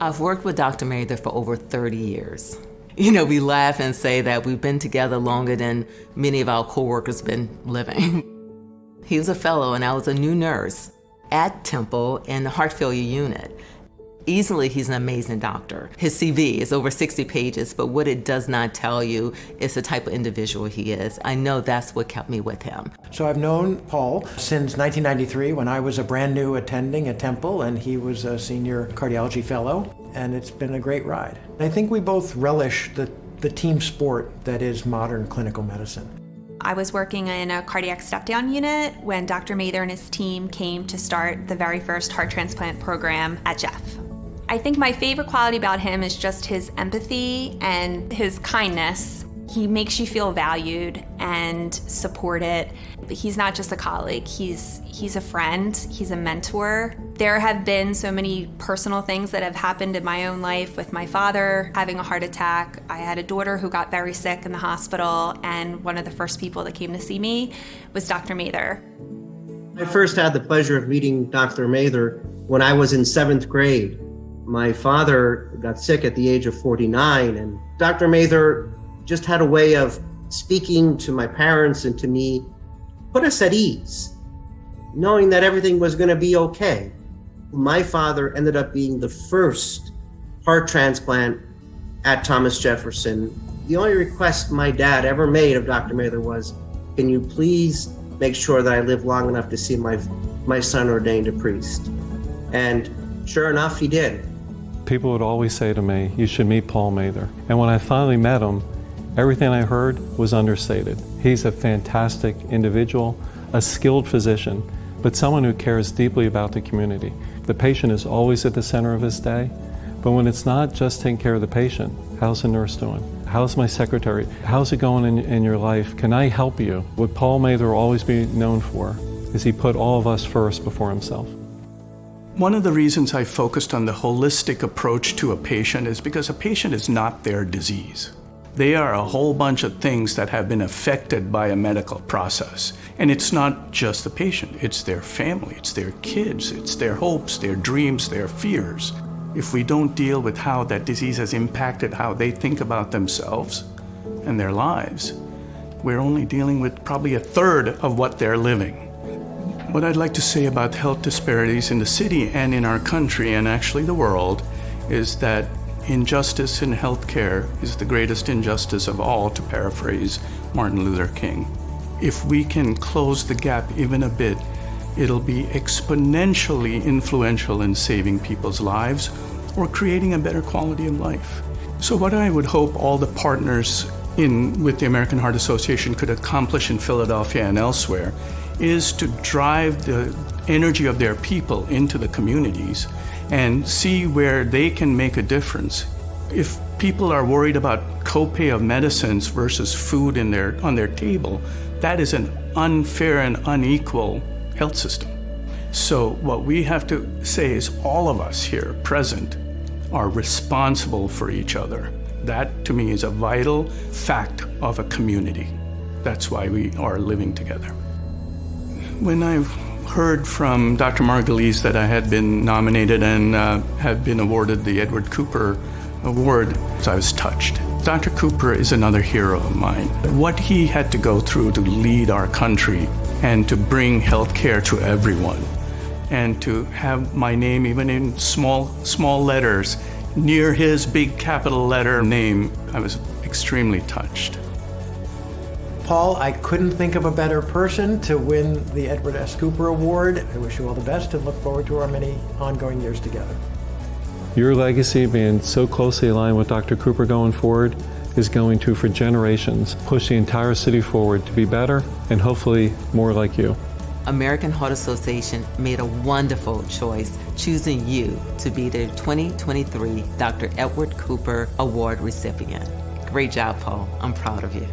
I've worked with Dr. Mather for over 30 years. You know, we laugh and say that we've been together longer than many of our coworkers been living. He was a fellow and I was a new nurse at Temple in the heart failure unit. Easily, he's an amazing doctor. His CV is over 60 pages, but what it does not tell you is the type of individual he is. I know that's what kept me with him. So I've known Paul since 1993 when I was a brand new attending at Temple and he was a senior cardiology fellow, and it's been a great ride. I think we both relish the team sport that is modern clinical medicine. I was working in a cardiac step-down unit when Dr. Mather and his team came to start the very first heart transplant program at Jeff. I think my favorite quality about him is just his empathy and his kindness. He makes you feel valued and supported. He's not just a colleague, he's a friend, he's a mentor. There have been so many personal things that have happened in my own life with my father having a heart attack. I had a daughter who got very sick in the hospital, and one of the first people that came to see me was Dr. Mather. I first had the pleasure of meeting Dr. Mather when I was in 7th grade. My father got sick at the age of 49, and Dr. Mather just had a way of speaking to my parents and to me, put us at ease, knowing that everything was going to be okay. My father ended up being the first heart transplant at Thomas Jefferson. The only request my dad ever made of Dr. Mather was, can you please make sure that I live long enough to see my son ordained a priest? And sure enough, he did. People would always say to me, you should meet Paul Mather. And when I finally met him, everything I heard was understated. He's a fantastic individual, a skilled physician, but someone who cares deeply about the community. The patient is always at the center of his day, but when it's not just taking care of the patient, how's the nurse doing? How's my secretary? How's it going in your life? Can I help you? What Paul Mather will always be known for is he put all of us first before himself. One of the reasons I focused on the holistic approach to a patient is because a patient is not their disease. They are a whole bunch of things that have been affected by a medical process. And it's not just the patient, it's their family, it's their kids, it's their hopes, their dreams, their fears. If we don't deal with how that disease has impacted how they think about themselves and their lives, we're only dealing with probably a third of what they're living. What I'd like to say about health disparities in the city and in our country, and actually the world, is that injustice in healthcare is the greatest injustice of all, to paraphrase Martin Luther King. If we can close the gap even a bit, it'll be exponentially influential in saving people's lives or creating a better quality of life. So what I would hope all the partners with the American Heart Association could accomplish in Philadelphia and elsewhere is to drive the energy of their people into the communities and see where they can make a difference. If people are worried about copay of medicines versus food on their table, that is an unfair and unequal health system. So what we have to say is all of us here present are responsible for each other. That, to me, is a vital fact of a community. That's why we are living together. When I heard from Dr. Margulies that I had been nominated and had been awarded the Edward Cooper Award, I was touched. Dr. Cooper is another hero of mine. What he had to go through to lead our country and to bring health care to everyone, and to have my name even in small letters near his big capital letter name, I was extremely touched. Paul, I couldn't think of a better person to win the Edward S. Cooper Award. I wish you all the best and look forward to our many ongoing years together. Your legacy, being so closely aligned with Dr. Cooper going forward, is going to, for generations, push the entire city forward to be better and hopefully more like you. American Heart Association made a wonderful choice choosing you to be the 2023 Dr. Edward Cooper Award recipient. Great job, Paul. I'm proud of you.